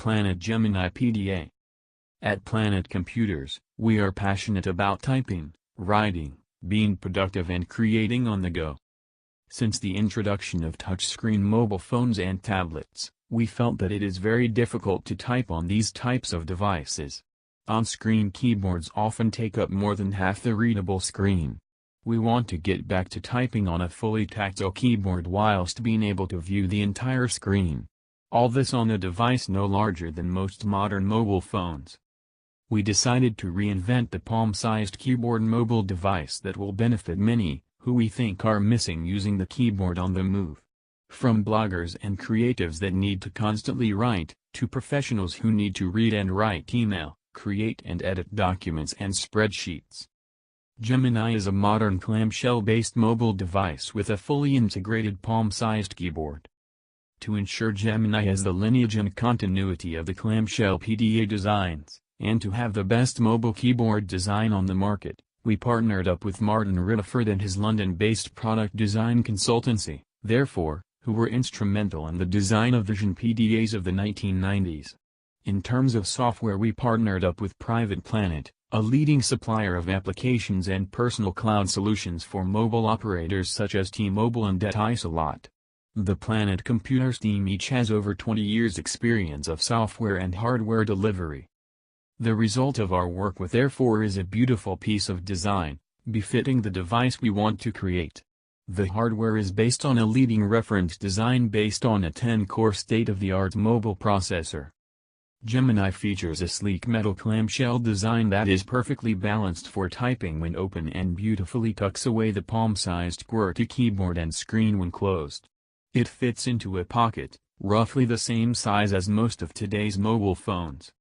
Planet GEMINI PDA. At Planet Computers, we are passionate about typing, writing, being productive and creating on the go. Since the introduction of touchscreen mobile phones and tablets, we felt that it is very difficult to type on these types of devices. On-screen keyboards often take up more than half the readable screen. We want to get back to typing on a fully tactile keyboard whilst being able to view the entire screen. All this on a device no larger than most modern mobile phones. We decided to reinvent the palm-sized keyboard mobile device that will benefit many, who we think are missing using the keyboard on the move. From bloggers and creatives that need to constantly write, to professionals who need to read and write email, create and edit documents and spreadsheets. GEMINI is a modern clamshell-based mobile device with a fully integrated palm-sized keyboard. To ensure GEMINI has the lineage and continuity of the clamshell PDA designs, and to have the best mobile keyboard design on the market, we partnered up with Martin Riddiford and his London-based product design consultancy, therefore, who were instrumental in the design of Vision PDAs of the 1990s. In terms of software, we partnered up with Private Planet, a leading supplier of applications and personal cloud solutions for mobile operators such as T-Mobile and Etisalat. The Planet Computers team each has over 20 years' experience of software and hardware delivery. The result of our work with therefore is a beautiful piece of design, befitting the device we want to create. The hardware is based on a leading reference design based on a 10-core state-of-the-art mobile processor. GEMINI features a sleek metal clamshell design that is perfectly balanced for typing when open and beautifully tucks away the palm-sized QWERTY keyboard and screen when closed. It fits into a pocket, roughly the same size as most of today's mobile phones.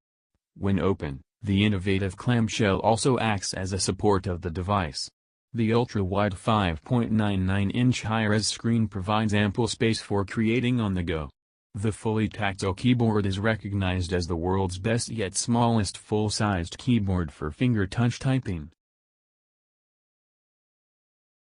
When open, the innovative clamshell also acts as a support of the device. The ultra-wide 5.99-inch high-res screen provides ample space for creating on the go. The fully tactile keyboard is recognized as the world's best yet smallest full-sized keyboard for finger touch typing.